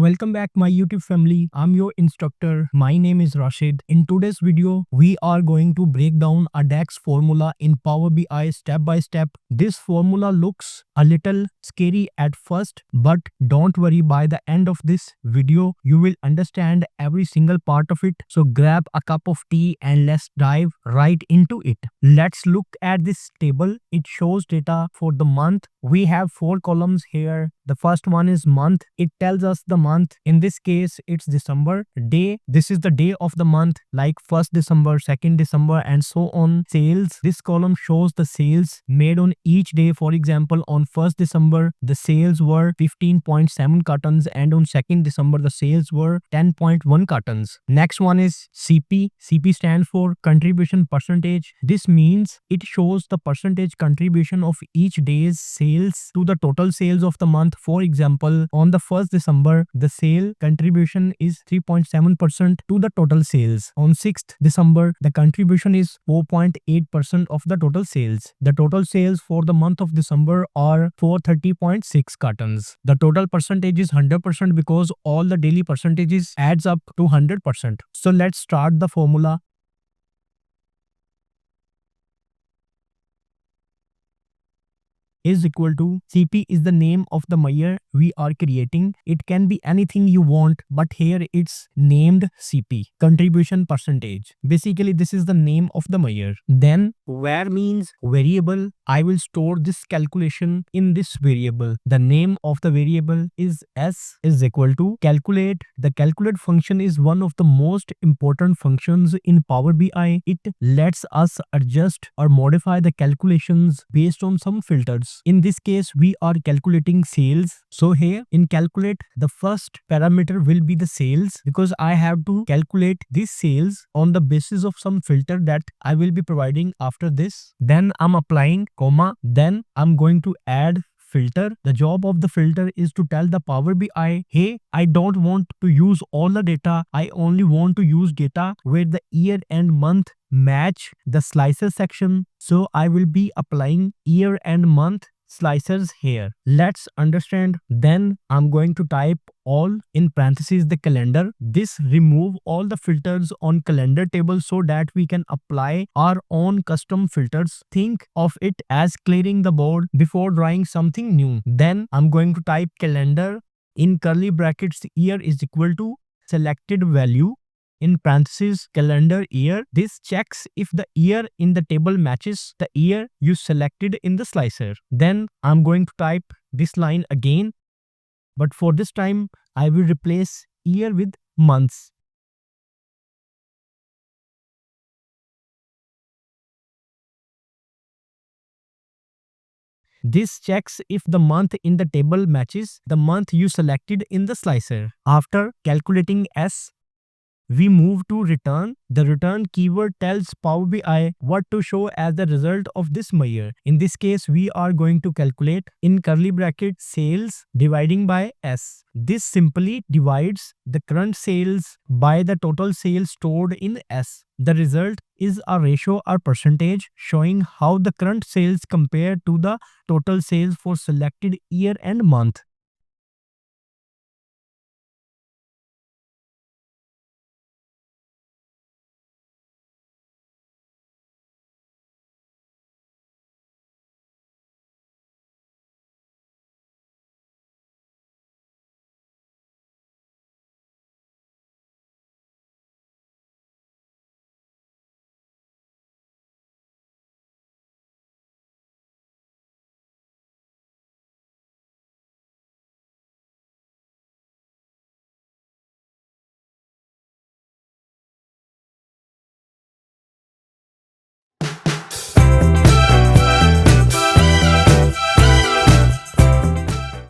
Welcome back my YouTube family. I'm your instructor. My name is Rashid. In today's video, we are going to break down a DAX formula in Power BI step by step. This formula looks a little scary at first, but don't worry, by the end of this video, you will understand every single part of it. So grab a cup of tea and let's dive right into it. Let's look at this table. It shows data for the month. We have 4 columns here. The first one is month. It tells us the month. In this case, it's December. Day, this is the day of the month, like 1st December, 2nd December, and so on. Sales, this column shows the sales made on each day. For example, on 1st December, the sales were 15.7 cartons, and on 2nd December, the sales were 10.1 cartons. Next one is CP. CP stands for contribution percentage. This means it shows the percentage contribution of each day's sales to the total sales of the month. For example, on the 1st December, the sale contribution is 3.7% to the total sales. On 6th December, the contribution is 4.8% of the total sales. The total sales for the month of December are 430.6 cartons. The total percentage is 100% because all the daily percentages adds up to 100%. So let's start the formula. Is equal to CP is the name of the measure we are creating. It can be anything you want, but here it's named CP, contribution percentage. Basically, this is the name of the measure. Then where means variable. I will store this calculation in this variable. The name of the variable is S is equal to calculate. The calculate function is one of the most important functions in Power BI. It lets us adjust or modify the calculations based on some filters. In this case, we are calculating sales. So here in calculate, the first parameter will be the sales because I have to calculate these sales on the basis of some filter that I will be providing after this. Then I'm applying comma. Then I'm going to add filter. The job of the filter is to tell the Power BI, hey, I don't want to use all the data. I only want to use data where the year and month match the slicer section. So I will be applying year and month slicers here. Let's understand. Then I'm going to type all in parentheses the calendar. This remove all the filters on calendar table so that we can apply our own custom filters. Think of it as clearing the board before drawing something new. Then I'm going to type calendar in curly brackets. Year is equal to selected value in parentheses calendar year. This checks if the year in the table matches the year you selected in the slicer. Then I'm going to type this line again, but for this time I will replace year with months. This checks if the month in the table matches the month you selected in the slicer. After calculating S, we move to return. The return keyword tells Power BI what to show as the result of this measure. In this case, we are going to calculate in curly bracket sales dividing by S. This simply divides the current sales by the total sales stored in S. The result is a ratio or percentage showing how the current sales compare to the total sales for selected year and month.